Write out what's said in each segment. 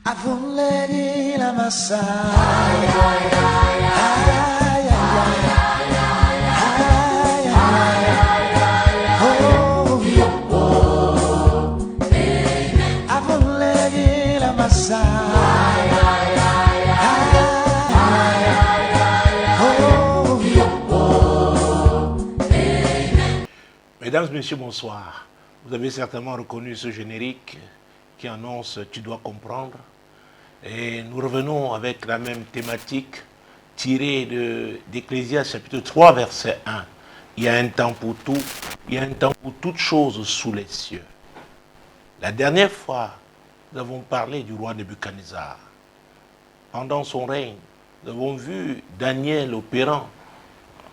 Avunlegi la massa. Ay, ay, ay, ay, ay, ay, oh, oh, avunlegi la massa. Ay, ay, oh, oh. Mesdames, Messieurs, bonsoir. Vous avez certainement reconnu ce générique qui annonce « Tu dois comprendre ». Et nous revenons avec la même thématique tirée d'Ecclésiaste chapitre 3, verset 1. Il y a un temps pour tout, il y a un temps pour toutes choses sous les cieux. La dernière fois, nous avons parlé du roi Nebuchadnezzar. Pendant son règne, nous avons vu Daniel opérant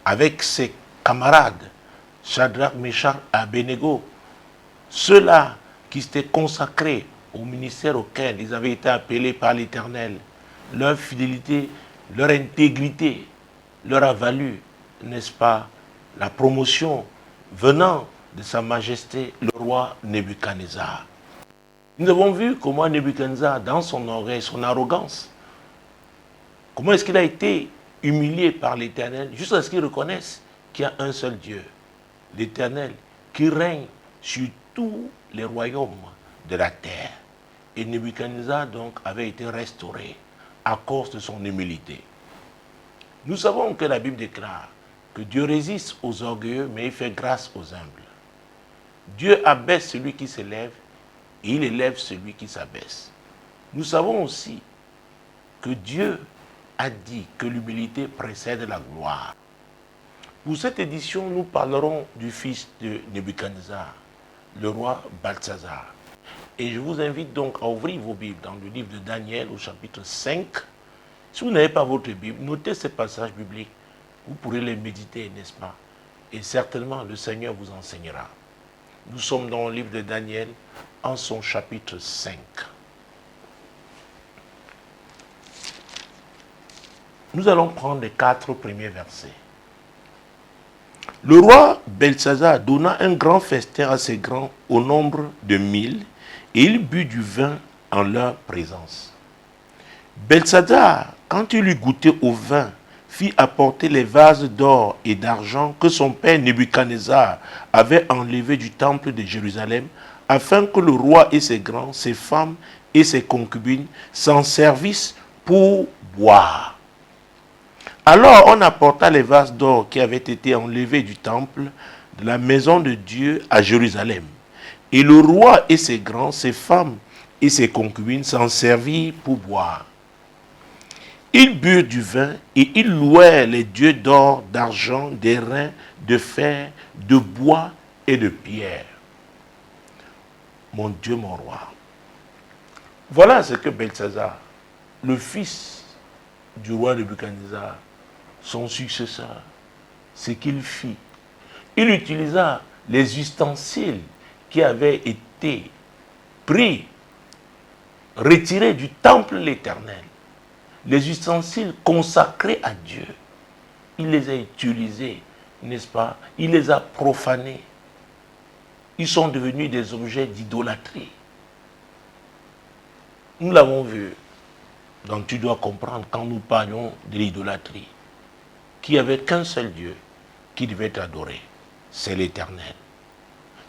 avec ses camarades, Shadrach, Meshach et Abednego, ceux-là qui s'étaient consacrés au ministère auquel ils avaient été appelés par l'Éternel. Leur fidélité, leur intégrité leur a valu, n'est-ce pas, la promotion venant de Sa Majesté le roi Nebuchadnezzar. Nous avons vu comment Nebuchadnezzar, dans son orgueil, son arrogance, comment est-ce qu'il a été humilié par l'Éternel jusqu'à ce qu'il reconnaisse qu'il y a un seul Dieu, l'Éternel, qui règne sur tous les royaumes de la terre. Et Nebuchadnezzar donc avait été restauré à cause de son humilité. Nous savons que la Bible déclare que Dieu résiste aux orgueilleux, mais il fait grâce aux humbles. Dieu abaisse celui qui s'élève et il élève celui qui s'abaisse. Nous savons aussi que Dieu a dit que l'humilité précède la gloire. Pour cette édition, nous parlerons du fils de Nebuchadnezzar, le roi Balthazar. Et je vous invite donc à ouvrir vos Bibles dans le livre de Daniel au chapitre 5. Si vous n'avez pas votre Bible, notez ces passages bibliques. Vous pourrez les méditer, n'est-ce pas? Et certainement, le Seigneur vous enseignera. Nous sommes dans le livre de Daniel en son chapitre 5. Nous allons prendre les 4 premiers versets. Le roi Belshazar donna un grand festin à ses grands au nombre de 1000, et il but du vin en leur présence. Belshazar, quand il eut goûté au vin, fit apporter les vases d'or et d'argent que son père Nebuchadnezzar avait enlevés du temple de Jérusalem, afin que le roi et ses grands, ses femmes et ses concubines s'en servissent pour boire. Alors on apporta les vases d'or qui avaient été enlevés du temple de la maison de Dieu à Jérusalem. Et le roi et ses grands, ses femmes et ses concubines s'en servirent pour boire. Ils burent du vin et ils louèrent les dieux d'or, d'argent, d'airain, de fer, de bois et de pierre. Mon Dieu, mon roi. Voilà ce que Belshazar, le fils du roi Nebuchadnezzar, son successeur, ce qu'il fit. Il utilisa les ustensiles qui avaient été pris, retirés du temple de l'Éternel, les ustensiles consacrés à Dieu. Il les a utilisés, n'est-ce pas? Il les a profanés. Ils sont devenus des objets d'idolâtrie. Nous l'avons vu. Donc tu dois comprendre quand nous parlons de l'idolâtrie, qu'il n'y avait qu'un seul Dieu qui devait être adoré, c'est l'Éternel.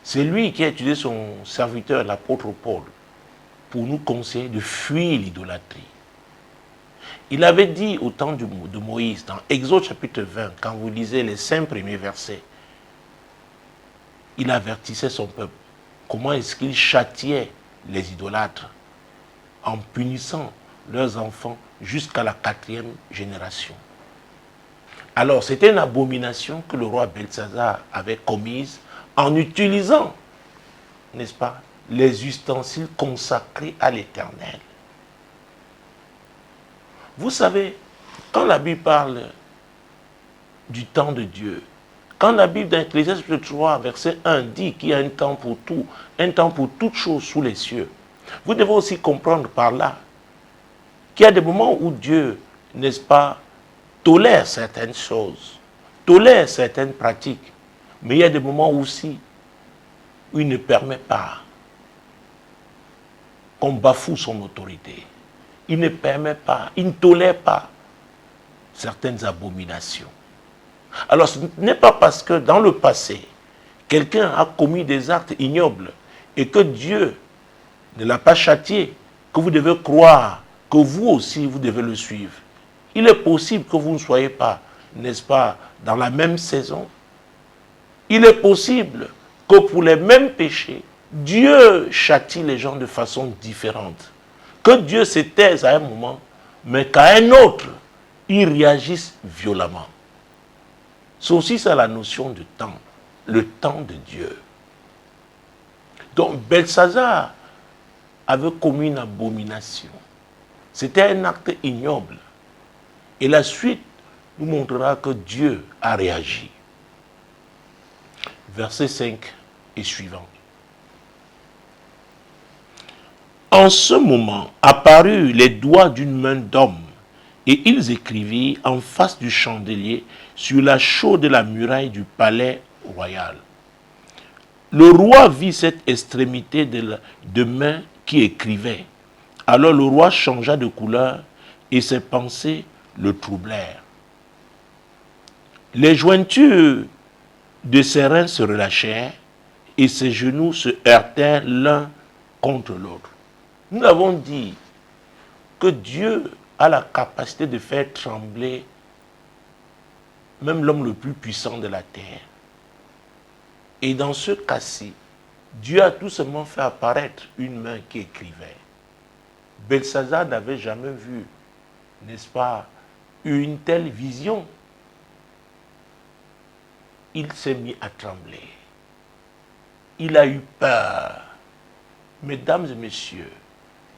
C'est lui qui a utilisé son serviteur, l'apôtre Paul, pour nous conseiller de fuir l'idolâtrie. Il avait dit au temps de Moïse, dans Exode chapitre 20, quand vous lisez les 5 premiers versets, il avertissait son peuple. Comment est-ce qu'il châtiait les idolâtres en punissant leurs enfants jusqu'à la 4e génération. Alors, c'était une abomination que le roi Belshazar avait commise en utilisant, n'est-ce pas, les ustensiles consacrés à l'Éternel. Vous savez, quand la Bible parle du temps de Dieu, quand la Bible dans Ecclésiaste 3, verset 1 dit qu'il y a un temps pour tout, un temps pour toutes choses sous les cieux, vous devez aussi comprendre par là qu'il y a des moments où Dieu, n'est-ce pas, tolère certaines choses, tolère certaines pratiques, mais il y a des moments aussi où il ne permet pas qu'on bafoue son autorité. il ne permet pas, il ne tolère pas certaines abominations. Alors ce n'est pas parce que dans le passé, quelqu'un a commis des actes ignobles et que Dieu ne l'a pas châtié, que vous devez croire que vous aussi, vous devez le suivre. Il est possible que vous ne soyez pas, n'est-ce pas, dans la même saison. Il est possible que pour les mêmes péchés, Dieu châtie les gens de façon différente. Que Dieu se taise à un moment, mais qu'à un autre, il réagisse violemment. C'est aussi ça la notion de temps, le temps de Dieu. Donc Belshazzar avait commis une abomination. C'était un acte ignoble. Et la suite nous montrera que Dieu a réagi. Verset 5 et suivant. En ce moment apparurent les doigts d'une main d'homme, et ils écrivirent en face du chandelier sur la chaude de la muraille du palais royal. Le roi vit cette extrémité de main qui écrivait. Alors le roi changea de couleur et ses pensées le troublèrent. Les jointures de ses reins se relâchèrent et ses genoux se heurtèrent l'un contre l'autre. Nous avons dit que Dieu a la capacité de faire trembler même l'homme le plus puissant de la terre. Et dans ce cas-ci, Dieu a tout simplement fait apparaître une main qui écrivait. Belshazzar n'avait jamais vu, n'est-ce pas, une telle vision. Il s'est mis à trembler. Il a eu peur. Mesdames et messieurs,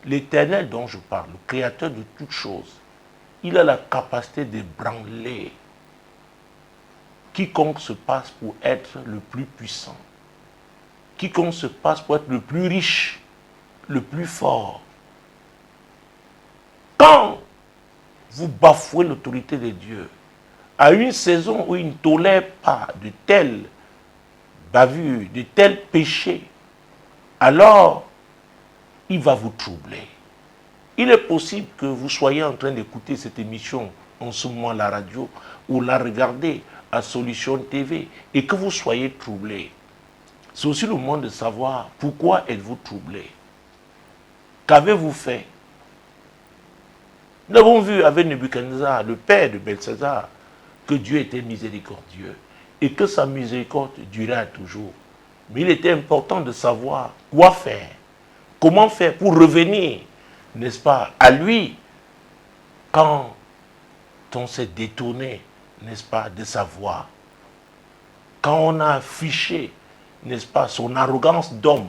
l'Éternel dont je parle, le Créateur de toutes choses, il a la capacité d'ébranler quiconque se passe pour être le plus puissant, quiconque se passe pour être le plus riche, le plus fort. Quand vous bafouez l'autorité de Dieu, à une saison où il ne tolère pas de telles bavures, de tels péchés, alors il va vous troubler. Il est possible que vous soyez en train d'écouter cette émission en ce moment à la radio ou la regarder à Solution TV et que vous soyez troublé. C'est aussi le moment de savoir pourquoi êtes-vous troublé. Qu'avez-vous fait? Nous avons vu avec Nebuchadnezzar, le père de Belshazzar, que Dieu était miséricordieux et que sa miséricorde durait à toujours. Mais il était important de savoir quoi faire, comment faire pour revenir, n'est-ce pas, à lui quand on s'est détourné, n'est-ce pas, de sa voix. Quand on a affiché, n'est-ce pas, son arrogance d'homme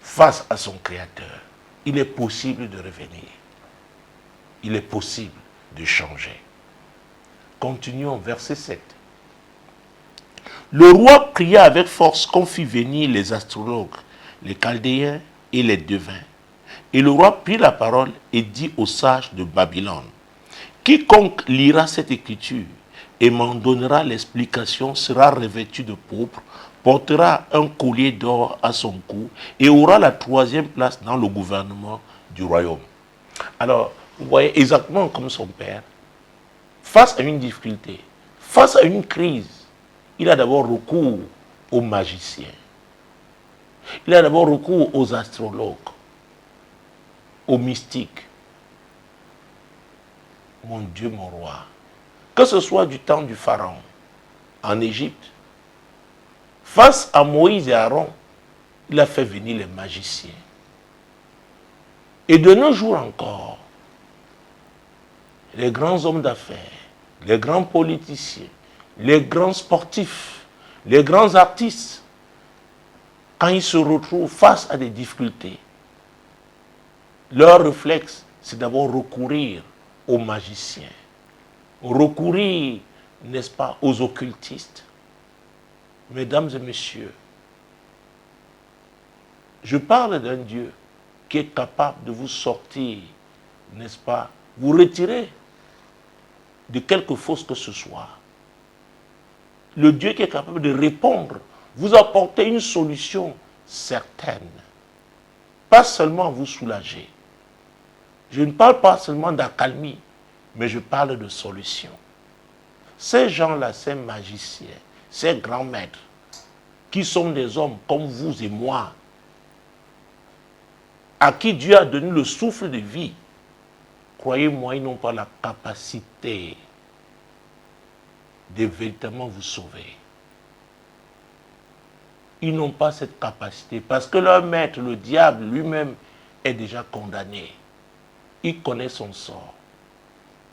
face à son Créateur. Il est possible de revenir. Il est possible de changer. Continuons, verset 7. Le roi pria avec force qu'on fît venir les astrologues, les chaldéens et les devins. Et le roi prit la parole et dit aux sages de Babylone, quiconque lira cette écriture et m'en donnera l'explication sera revêtu de pourpre, portera un collier d'or à son cou et aura la 3e place dans le gouvernement du royaume. Alors, vous voyez exactement comme son père, face à une difficulté, face à une crise, il a d'abord recours aux magiciens. Il a d'abord recours aux astrologues, aux mystiques. Mon Dieu, mon roi, que ce soit du temps du Pharaon en Égypte, face à Moïse et Aaron, il a fait venir les magiciens. Et de nos jours encore, les grands hommes d'affaires, les grands politiciens, les grands sportifs, les grands artistes, quand ils se retrouvent face à des difficultés, leur réflexe, c'est d'abord recourir aux magiciens, recourir, n'est-ce pas, aux occultistes. Mesdames et messieurs, je parle d'un Dieu qui est capable de vous sortir, n'est-ce pas, vous retirer de quelque fausse que ce soit. Le Dieu qui est capable de répondre, vous apporter une solution certaine. Pas seulement vous soulager, Je ne parle pas seulement d'accalmie, mais je parle de solution. Ces gens-là, ces magiciens, ces grands maîtres, qui sont des hommes comme vous et moi, à qui Dieu a donné le souffle de vie, croyez-moi, ils n'ont pas la capacité de véritablement vous sauver. Ils n'ont pas cette capacité parce que leur maître, le diable lui-même, est déjà condamné. Il connaît son sort.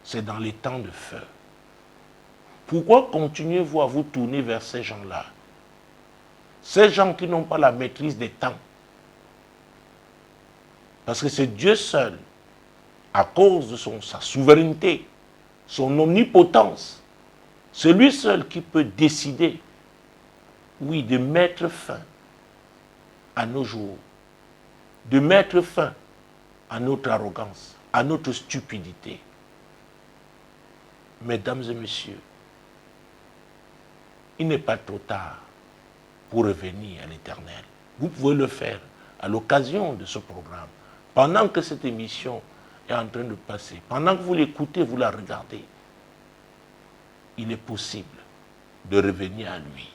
C'est dans les temps de feu. Pourquoi continuez-vous à vous tourner vers ces gens-là? Ces gens qui n'ont pas la maîtrise des temps. Parce que c'est Dieu seul, à cause de sa souveraineté, son omnipotence, c'est lui seul qui peut décider, oui, de mettre fin à nos jours, de mettre fin à notre arrogance, à notre stupidité. Mesdames et messieurs, il n'est pas trop tard pour revenir à l'Éternel. Vous pouvez le faire à l'occasion de ce programme. Pendant que cette émission est en train de passer, pendant que vous l'écoutez, vous la regardez, il est possible de revenir à lui.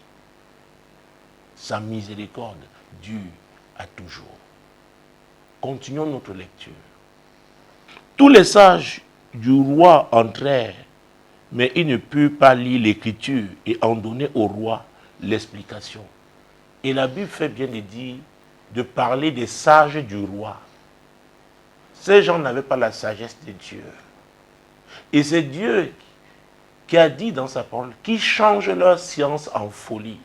Sa miséricorde dure à toujours. Continuons notre lecture. Tous les sages du roi entrèrent, mais ils ne purent pas lire l'écriture et en donner au roi l'explication. Et la Bible fait bien de dire, de parler des sages du roi. Ces gens n'avaient pas la sagesse de Dieu. Et c'est Dieu qui a dit dans sa parole qu'ils changent leur science en folie.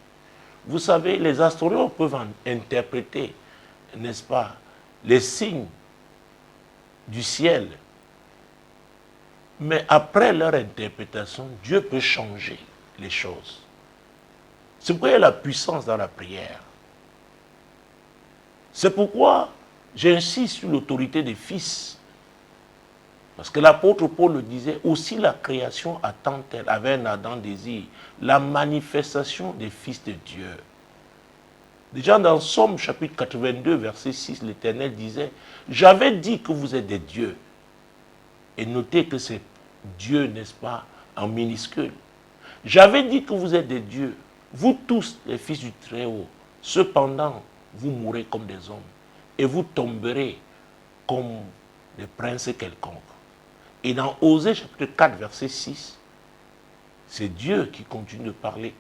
Vous savez, les astronomes peuvent interpréter, n'est-ce pas, les signes du ciel. Mais après leur interprétation, Dieu peut changer les choses. C'est pourquoi il y a la puissance dans la prière. C'est pourquoi j'insiste sur l'autorité des fils. Parce que l'apôtre Paul le disait, aussi la création attend-elle, avec un ardent désir, la manifestation des fils de Dieu. Déjà dans Somme chapitre 82, verset 6, l'Éternel disait, j'avais dit que vous êtes des dieux. Et notez que c'est Dieu, n'est-ce pas, en minuscule. J'avais dit que vous êtes des dieux, vous tous les fils du Très-Haut. Cependant, vous mourrez comme des hommes et vous tomberez comme des princes quelconques. Et dans Osée chapitre 4, verset 6, c'est Dieu qui continue de parler.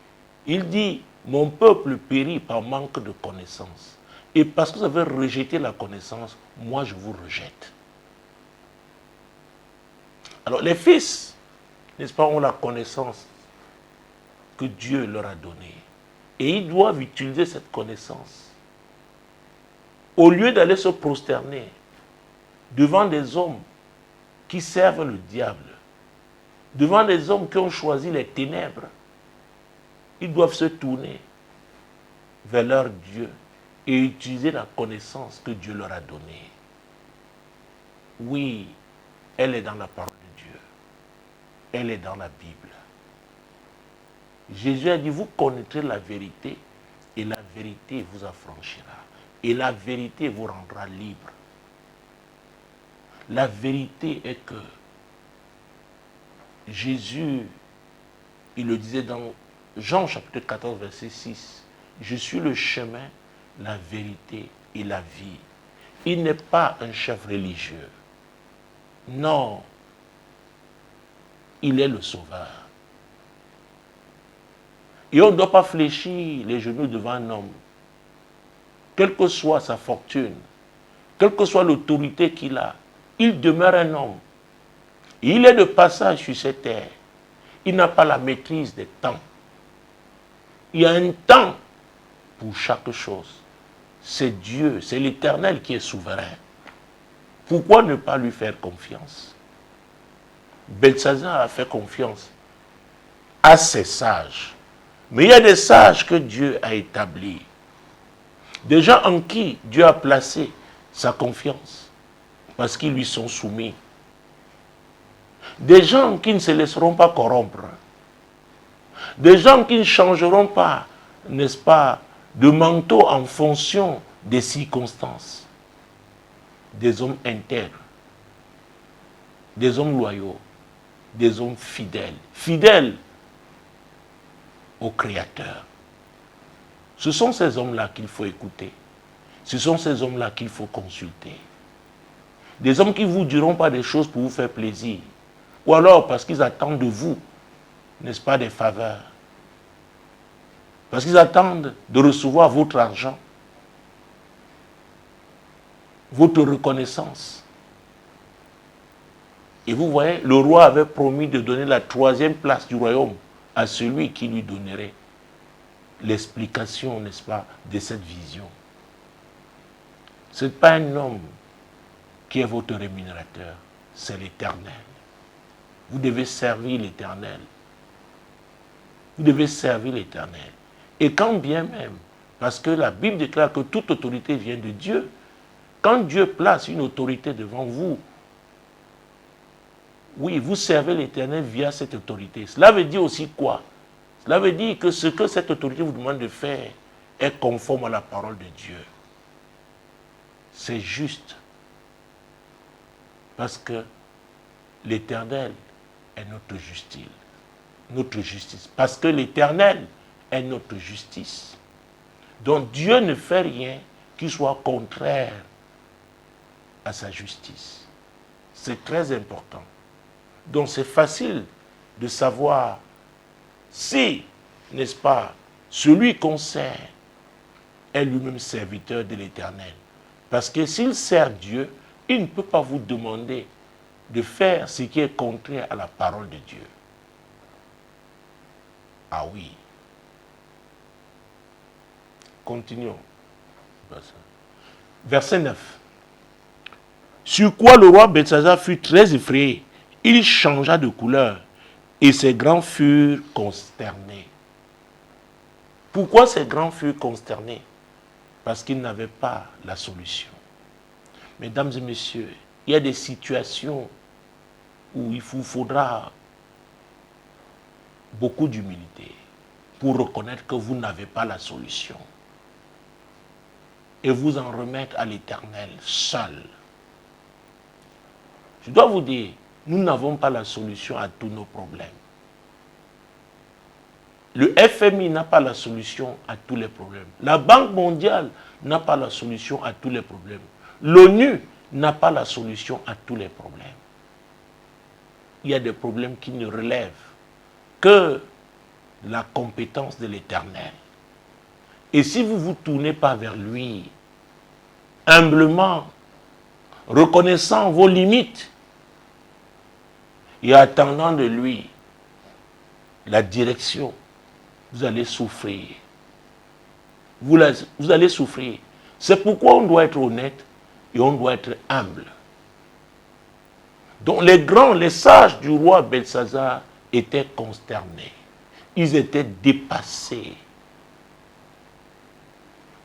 Il dit, mon peuple périt par manque de connaissance. Et parce que vous avez rejeté la connaissance, moi je vous rejette. Alors les fils, n'est-ce pas, ont la connaissance que Dieu leur a donnée. Et ils doivent utiliser cette connaissance. Au lieu d'aller se prosterner devant des hommes qui servent le diable, devant des hommes qui ont choisi les ténèbres, ils doivent se tourner vers leur Dieu et utiliser la connaissance que Dieu leur a donnée. Oui, elle est dans la parole de Dieu. Elle est dans la Bible. Jésus a dit, vous connaîtrez la vérité et la vérité vous affranchira. Et la vérité vous rendra libre. La vérité est que Jésus, il le disait dans Jean chapitre 14, verset 6, je suis le chemin, la vérité et la vie. Il n'est pas un chef religieux. Non, il est le sauveur. Et on ne doit pas fléchir les genoux devant un homme. Quelle que soit sa fortune, quelle que soit l'autorité qu'il a, il demeure un homme. Il est de passage sur cette terre. Il n'a pas la maîtrise des temps. Il y a un temps pour chaque chose. C'est Dieu, c'est l'Éternel qui est souverain. Pourquoi ne pas lui faire confiance? Belshazzar a fait confiance à ses sages. Mais il y a des sages que Dieu a établis. Des gens en qui Dieu a placé sa confiance. Parce qu'ils lui sont soumis. Des gens qui ne se laisseront pas corrompre. Des gens qui ne changeront pas, n'est-ce pas, de manteau en fonction des circonstances. Des hommes intègres. des hommes loyaux, des hommes fidèles, fidèles au Créateur. Ce sont ces hommes-là qu'il faut écouter. Ce sont ces hommes-là qu'il faut consulter. Des hommes qui ne vous diront pas des choses pour vous faire plaisir. Ou alors parce qu'ils attendent de vous, n'est-ce pas, des faveurs. Parce qu'ils attendent de recevoir votre argent, votre reconnaissance. Et vous voyez, le roi avait promis de donner la 3e place du royaume à celui qui lui donnerait l'explication, n'est-ce pas, de cette vision. Ce n'est pas un homme qui est votre rémunérateur, c'est l'Éternel. Vous devez servir l'Éternel. Vous devez servir l'Éternel. Et quand bien même, parce que la Bible déclare que toute autorité vient de Dieu, quand Dieu place une autorité devant vous, oui, vous servez l'Éternel via cette autorité. Cela veut dire aussi quoi? Cela veut dire que ce que cette autorité vous demande de faire est conforme à la parole de Dieu. C'est juste. Parce que l'Éternel est notre justice. Notre justice. Parce que l'Éternel est notre justice. Donc Dieu ne fait rien qui soit contraire à sa justice. C'est très important. Donc c'est facile de savoir si, n'est-ce pas, celui qu'on sert est lui-même serviteur de l'Éternel. Parce que s'il sert Dieu, il ne peut pas vous demander de faire ce qui est contraire à la parole de Dieu. Ah oui. Continuons. Verset 9. Sur quoi le roi Belshazzar fut très effrayé. Il changea de couleur et ses grands furent consternés. Pourquoi ces grands furent consternés? Parce qu'ils n'avaient pas la solution. Mesdames et messieurs, il y a des situations où il vous faudra beaucoup d'humilité pour reconnaître que vous n'avez pas la solution. Et vous en remettre à l'Éternel seul. Je dois vous dire, nous n'avons pas la solution à tous nos problèmes. Le FMI n'a pas la solution à tous les problèmes. La Banque mondiale n'a pas la solution à tous les problèmes. L'ONU n'a pas la solution à tous les problèmes. Il y a des problèmes qui ne relèvent que de la compétence de l'Éternel. Et si vous ne vous tournez pas vers lui, humblement, reconnaissant vos limites et attendant de lui la direction, vous allez souffrir. Vous allez souffrir. C'est pourquoi on doit être honnête et on doit être humble. Donc les grands, les sages du roi Belshazzar étaient consternés. Ils étaient dépassés.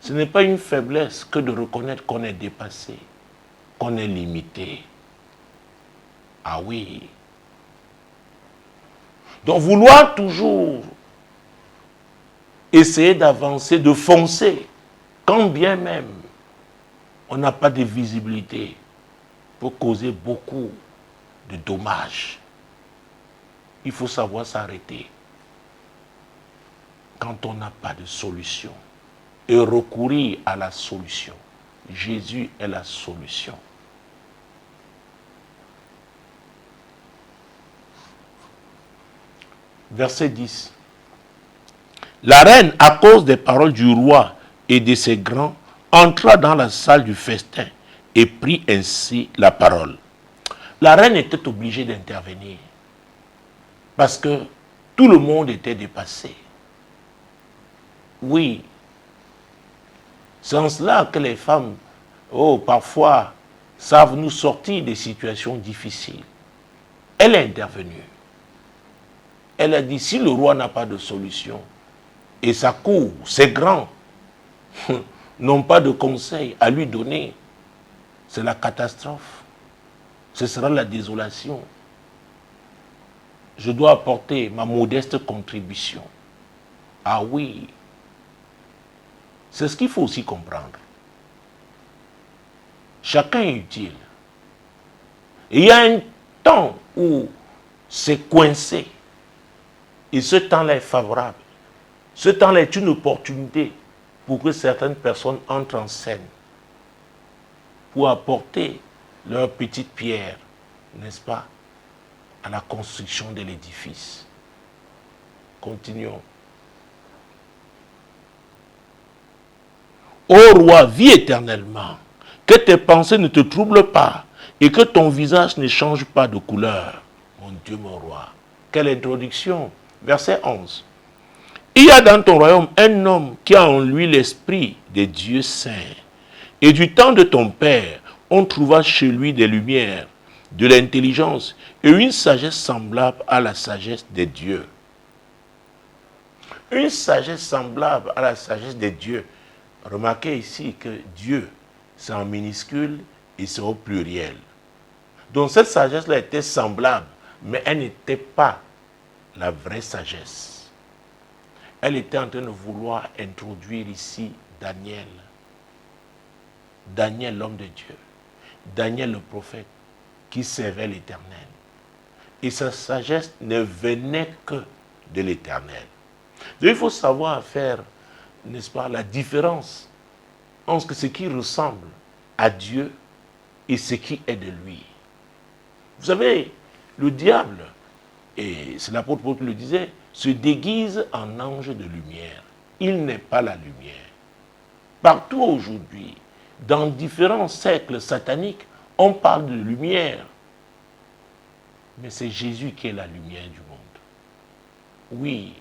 Ce n'est pas une faiblesse que de reconnaître qu'on est dépassé, qu'on est limité. Ah oui. Donc vouloir toujours essayer d'avancer, de foncer, quand bien même on n'a pas de visibilité, peut causer beaucoup de dommages. Il faut savoir s'arrêter quand on n'a pas de solution et recourir à la solution. Jésus est la solution. Verset 10. La reine, à cause des paroles du roi et de ses grands, entra dans la salle du festin et prit ainsi la parole. La reine était obligée d'intervenir parce que tout le monde était dépassé. Oui, c'est en cela que les femmes, parfois, savent nous sortir des situations difficiles. Elle est intervenue. Elle a dit, si le roi n'a pas de solution, et sa cour, ses grands, n'ont pas de conseil à lui donner, c'est la catastrophe. Ce sera la désolation. Je dois apporter ma modeste contribution. Ah oui. C'est ce qu'il faut aussi comprendre. Chacun est utile. Et il y a temps où c'est coincé, et ce temps-là est favorable, ce temps-là est une opportunité pour que certaines personnes entrent en scène, pour apporter leur petite pierre, n'est-ce pas, à la construction de l'édifice. Continuons. Ô roi, vis éternellement, que tes pensées ne te troublent pas et que ton visage ne change pas de couleur. Mon Dieu, mon roi. Quelle introduction. Verset 11. Il y a dans ton royaume un homme qui a en lui l'esprit des dieux saints. Et du temps de ton père, on trouva chez lui des lumières, de l'intelligence et une sagesse semblable à la sagesse des dieux. Une sagesse semblable à la sagesse des dieux. Remarquez ici que Dieu, c'est en minuscule et c'est au pluriel. Donc cette sagesse-là était semblable, mais elle n'était pas la vraie sagesse. Elle était en train de vouloir introduire ici Daniel. Daniel, l'homme de Dieu. Daniel, le prophète, qui servait l'Éternel. Et sa sagesse ne venait que de l'Éternel. Donc il faut savoir faire, n'est-ce pas, la différence entre ce qui ressemble à Dieu et ce qui est de lui. Vous savez, le diable, et c'est l'apôtre Paul qui le disait, se déguise en ange de lumière. Il n'est pas la lumière. Partout aujourd'hui, dans différents cercles sataniques, on parle de lumière. Mais c'est Jésus qui est la lumière du monde. Oui,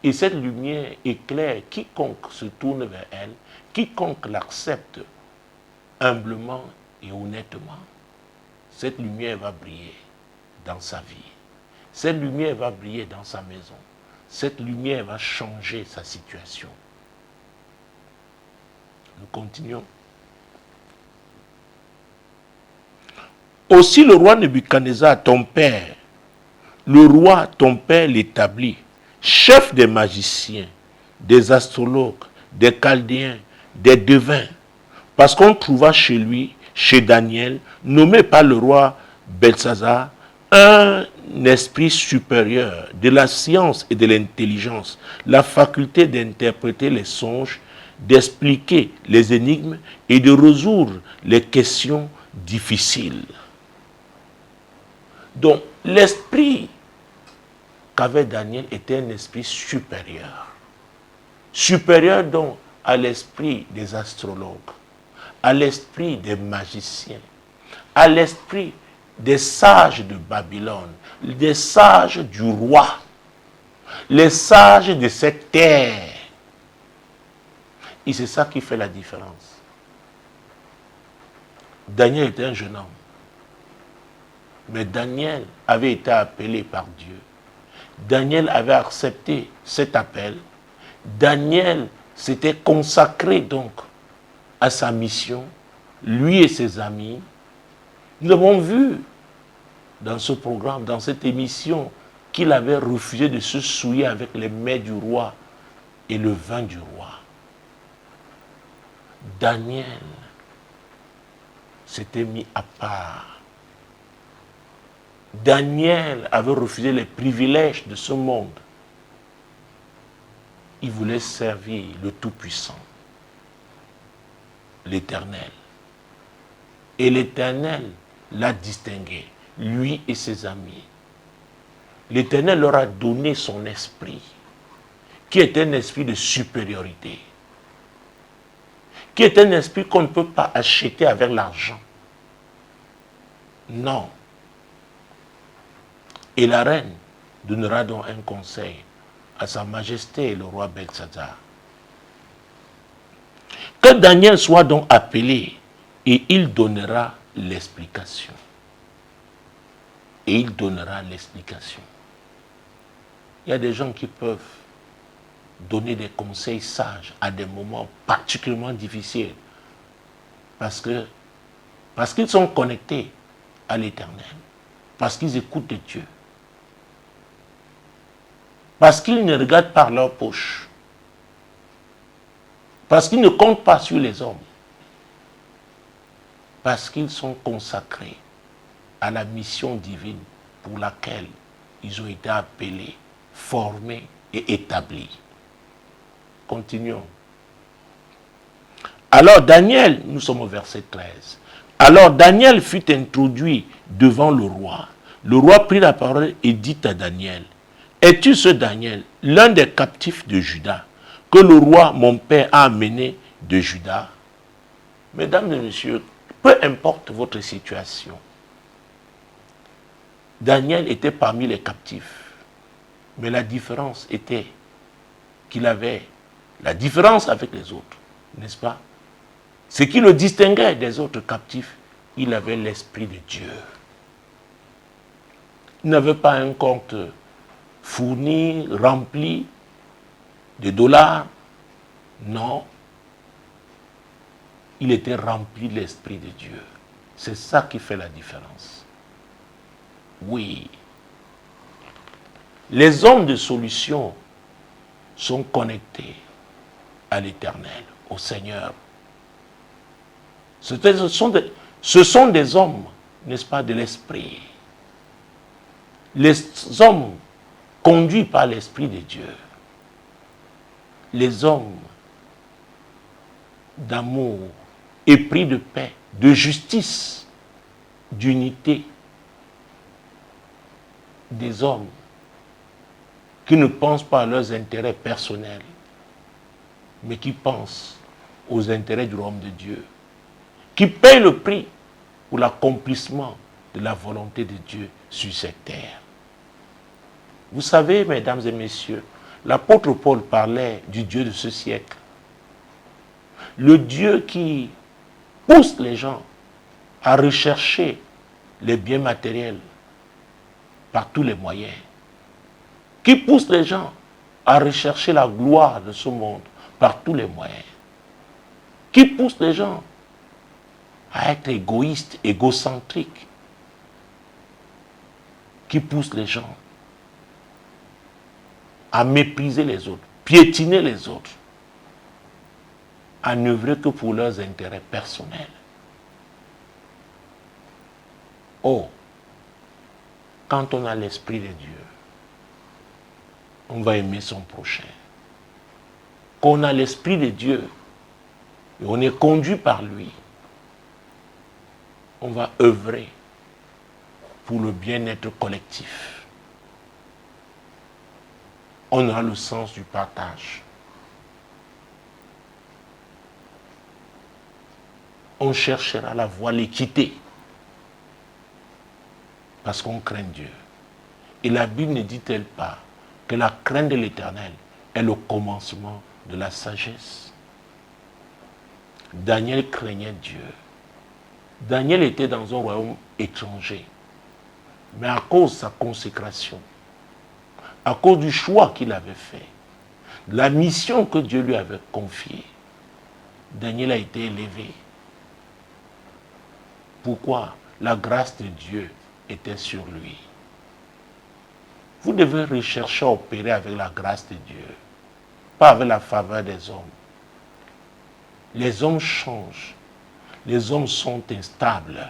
et cette lumière éclaire quiconque se tourne vers elle, quiconque l'accepte humblement et honnêtement. Cette lumière va briller dans sa vie. Cette lumière va briller dans sa maison. Cette lumière va changer sa situation. Nous continuons. Aussi le roi Nebuchadnezzar, ton père, le roi, ton père, l'établit, chef des magiciens, des astrologues, des chaldéens, des devins, parce qu'on trouva chez lui, chez Daniel, nommé par le roi Belshazzar, un esprit supérieur de la science et de l'intelligence, la faculté d'interpréter les songes, d'expliquer les énigmes et de résoudre les questions difficiles. Donc, l'esprit qu'avait Daniel était un esprit supérieur. Supérieur donc à l'esprit des astrologues, à l'esprit des magiciens, à l'esprit des sages de Babylone, des sages du roi, les sages de cette terre. Et c'est ça qui fait la différence. Daniel était un jeune homme. Mais Daniel avait été appelé par Dieu. Daniel avait accepté cet appel. Daniel s'était consacré donc à sa mission, lui et ses amis. Nous avons vu dans ce programme, dans cette émission, qu'il avait refusé de se souiller avec les mets du roi et le vin du roi. Daniel s'était mis à part. Daniel avait refusé les privilèges de ce monde. Il voulait servir le Tout-Puissant, l'Éternel. Et l'Éternel l'a distingué, lui et ses amis. L'Éternel leur a donné son esprit, qui est un esprit de supériorité, qui est un esprit qu'on ne peut pas acheter avec l'argent. Non. Et la reine donnera donc un conseil à sa majesté le roi Belshazzar. Que Daniel soit donc appelé et il donnera l'explication. Et il donnera l'explication. Il y a des gens qui peuvent donner des conseils sages à des moments particulièrement difficiles parce qu'ils sont connectés à l'Éternel, parce qu'ils écoutent de Dieu. Parce qu'ils ne regardent pas leur poche. Parce qu'ils ne comptent pas sur les hommes. Parce qu'ils sont consacrés à la mission divine pour laquelle ils ont été appelés, formés et établis. Continuons. Alors Daniel, nous sommes au verset 13. Alors Daniel fut introduit devant le roi. Le roi prit la parole et dit à Daniel, « Es-tu ce Daniel, l'un des captifs de Juda, que le roi mon père a amené de Juda ?» Mesdames et messieurs, peu importe votre situation, Daniel était parmi les captifs. Mais la différence était qu'il avait la différence avec les autres, n'est-ce pas? Ce qui le distinguait des autres captifs, il avait l'Esprit de Dieu. Il n'avait pas un compte fourni, rempli de dollars. Non. Il était rempli de l'Esprit de Dieu. C'est ça qui fait la différence. Oui. Les hommes de solution sont connectés à l'Éternel, au Seigneur. Ce sont des hommes, n'est-ce pas, de l'Esprit. Les hommes conduits par l'Esprit de Dieu. Les hommes d'amour, épris de paix, de justice, d'unité. Des hommes qui ne pensent pas à leurs intérêts personnels, mais qui pensent aux intérêts du royaume de Dieu, qui payent le prix pour l'accomplissement de la volonté de Dieu sur cette terre. Vous savez, mesdames et messieurs, l'apôtre Paul parlait du Dieu de ce siècle. Le Dieu qui pousse les gens à rechercher les biens matériels par tous les moyens, qui pousse les gens à rechercher la gloire de ce monde par tous les moyens, qui pousse les gens à être égoïstes, égocentriques, qui pousse les gens à mépriser les autres, piétiner les autres, à n'œuvrer que pour leurs intérêts personnels. Oh, quand on a l'Esprit de Dieu, on va aimer son prochain. Quand on a l'Esprit de Dieu, et on est conduit par lui, on va œuvrer pour le bien-être collectif. On aura le sens du partage. On cherchera la voie, l'équité. Parce qu'on craint Dieu. Et la Bible ne dit-elle pas que la crainte de l'Éternel est le commencement de la sagesse? Daniel craignait Dieu. Daniel était dans un royaume étranger. Mais à cause de sa consécration, à cause du choix qu'il avait fait, de la mission que Dieu lui avait confiée, Daniel a été élevé. Pourquoi? La grâce de Dieu était sur lui. Vous devez rechercher à opérer avec la grâce de Dieu, pas avec la faveur des hommes. Les hommes changent. Les hommes sont instables.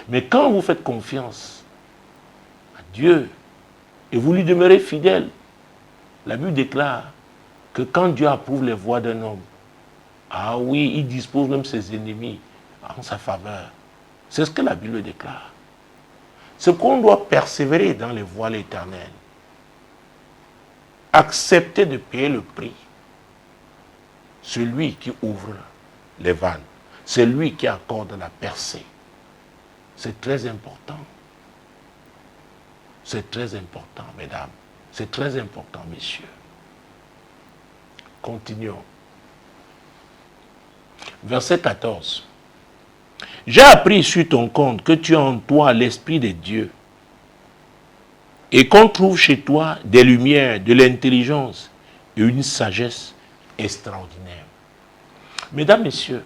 Mais quand vous faites confiance à Dieu et vous lui demeurez fidèle, la Bible déclare que quand Dieu approuve les voies d'un homme, ah oui, il dispose même ses ennemis en sa faveur. C'est ce que la Bible déclare. C'est qu'on doit persévérer dans les voies éternelles. Accepter de payer le prix. Celui qui ouvre les vannes, c'est lui qui accorde la percée. C'est très important. C'est très important, mesdames. C'est très important, messieurs. Continuons. Verset 14. J'ai appris sur ton compte que tu as en toi l'Esprit de Dieu et qu'on trouve chez toi des lumières, de l'intelligence et une sagesse extraordinaire. Mesdames, messieurs,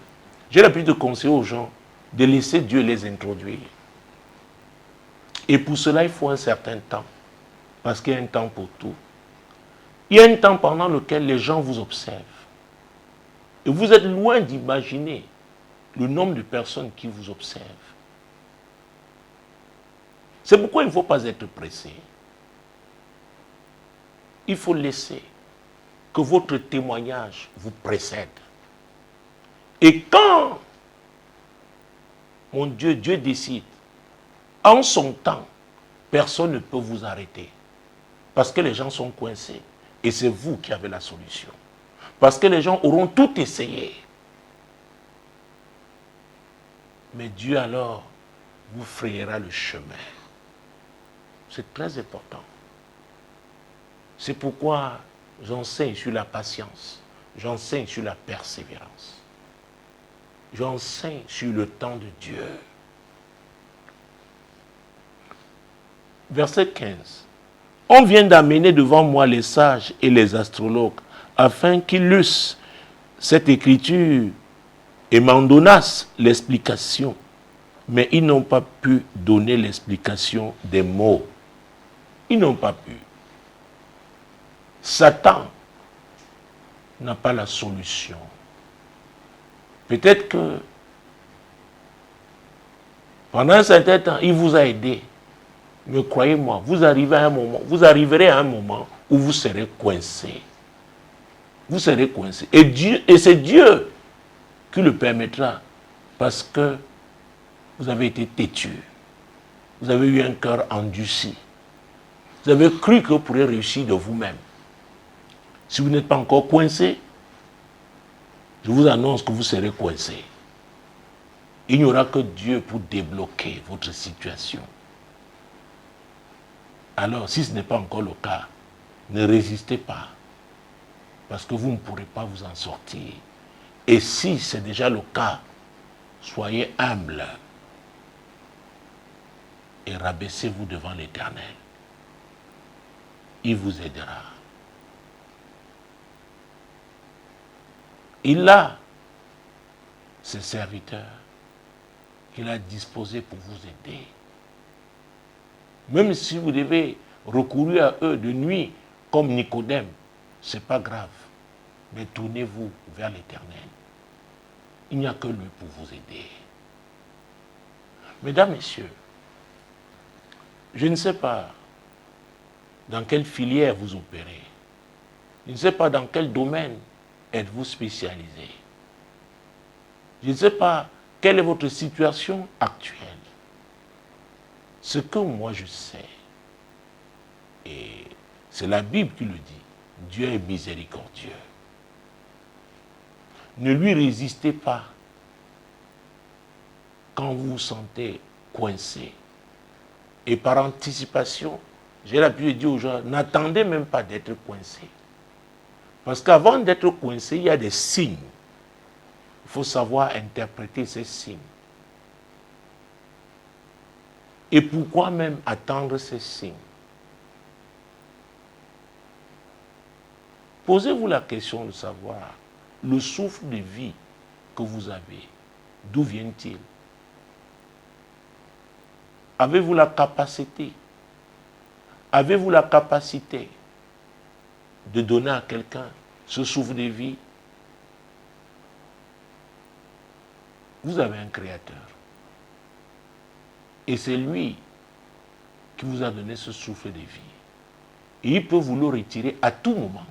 j'ai l'habitude de conseiller aux gens de laisser Dieu les introduire. Et pour cela, il faut un certain temps. Parce qu'il y a un temps pour tout. Il y a un temps pendant lequel les gens vous observent. Et vous êtes loin d'imaginer le nombre de personnes qui vous observent. C'est pourquoi il ne faut pas être pressé. Il faut laisser que votre témoignage vous précède. Et quand, mon Dieu, Dieu décide, en son temps, personne ne peut vous arrêter. Parce que les gens sont coincés. Et c'est vous qui avez la solution. Parce que les gens auront tout essayé. Mais Dieu alors vous frayera le chemin. C'est très important. C'est pourquoi j'enseigne sur la patience. J'enseigne sur la persévérance. J'enseigne sur le temps de Dieu. Verset 15. On vient d'amener devant moi les sages et les astrologues afin qu'ils lussent cette écriture et m'en donnassent l'explication. Mais ils n'ont pas pu donner l'explication des mots. Ils n'ont pas pu. Satan n'a pas la solution. Peut-être que pendant un certain temps, il vous a aidé. Mais croyez-moi, vous arriverez à un moment où vous serez coincé. Vous serez coincé. Et c'est Dieu qui le permettra parce que vous avez été têtu. Vous avez eu un cœur endurci. Vous avez cru que vous pourrez réussir de vous-même. Si vous n'êtes pas encore coincé, je vous annonce que vous serez coincé. Il n'y aura que Dieu pour débloquer votre situation. Alors, si ce n'est pas encore le cas, ne résistez pas. Parce que vous ne pourrez pas vous en sortir. Et si c'est déjà le cas, soyez humble. Et rabaissez-vous devant l'Éternel. Il vous aidera. Il a ses serviteurs qu'il a disposés pour vous aider. Même si vous devez recourir à eux de nuit, comme Nicodème, ce n'est pas grave. Mais tournez-vous vers l'Éternel. Il n'y a que lui pour vous aider. Mesdames, Messieurs, je ne sais pas dans quelle filière vous opérez. Je ne sais pas dans quel domaine êtes-vous spécialisé. Je ne sais pas quelle est votre situation actuelle. Ce que moi je sais, et c'est la Bible qui le dit, Dieu est miséricordieux. Ne lui résistez pas quand vous vous sentez coincé. Et par anticipation, j'ai l'habitude de dire aux gens, n'attendez même pas d'être coincé. Parce qu'avant d'être coincé, il y a des signes. Il faut savoir interpréter ces signes. Et pourquoi même attendre ces signes? Posez-vous la question de savoir, le souffle de vie que vous avez, d'où vient-il? Avez-vous la capacité de donner à quelqu'un ce souffle de vie? Vous avez un créateur. Et c'est lui qui vous a donné ce souffle de vie. Et il peut vous le retirer à tout moment.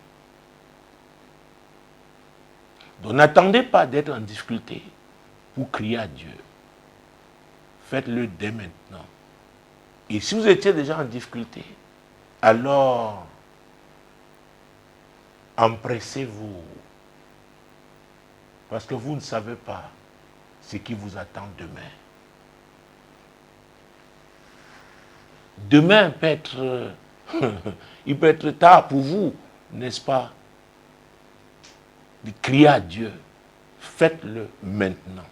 Donc n'attendez pas d'être en difficulté pour crier à Dieu. Faites-le dès maintenant. Et si vous étiez déjà en difficulté, alors empressez-vous. Parce que vous ne savez pas ce qui vous attend demain. Demain peut être, il peut être tard pour vous, n'est-ce pas? De crier à Dieu. Faites-le maintenant.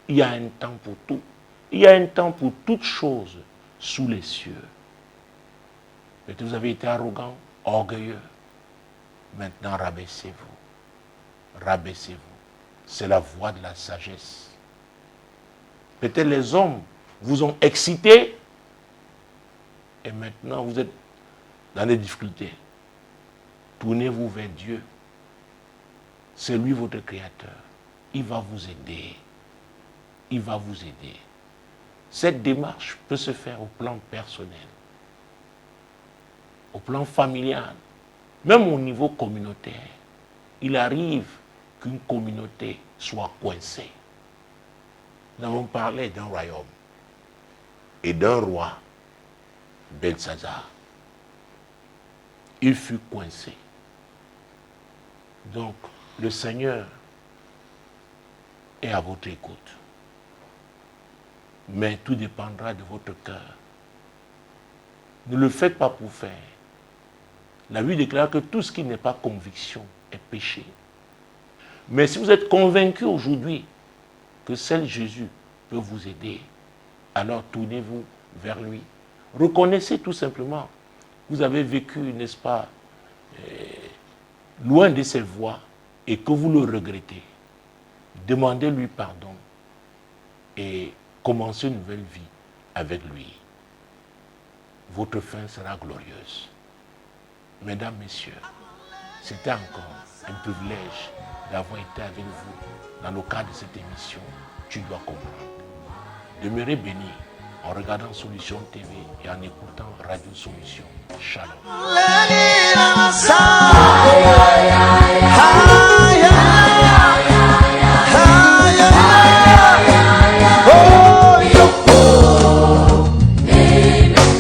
Il y a un temps pour tout. Il y a un temps pour toutes choses sous les cieux. Peut-être vous avez été arrogant, orgueilleux. Maintenant, rabaissez-vous. Rabaissez-vous. C'est la voie de la sagesse. Peut-être les hommes vous ont excité et maintenant vous êtes dans des difficultés. Tournez-vous vers Dieu. C'est lui votre créateur. Il va vous aider. Il va vous aider. Cette démarche peut se faire au plan personnel, au plan familial, même au niveau communautaire. Il arrive qu'une communauté soit coincée. Nous avons parlé d'un royaume et d'un roi, Belshazzar. Il fut coincé. Donc, le Seigneur est à votre écoute. Mais tout dépendra de votre cœur. Ne le faites pas pour faire. La Bible déclare que tout ce qui n'est pas conviction est péché. Mais si vous êtes convaincu aujourd'hui que seul Jésus peut vous aider, alors tournez-vous vers lui. Reconnaissez tout simplement. Vous avez vécu, n'est-ce pas, loin de ses voies et que vous le regrettez. Demandez-lui pardon et commencez une nouvelle vie avec lui. Votre fin sera glorieuse. Mesdames, Messieurs, c'était encore un privilège d'avoir été avec vous dans le cadre de cette émission. Tu dois comprendre. Demeurez bénis en regardant Solution TV et en écoutant Radio Solution. Shalom.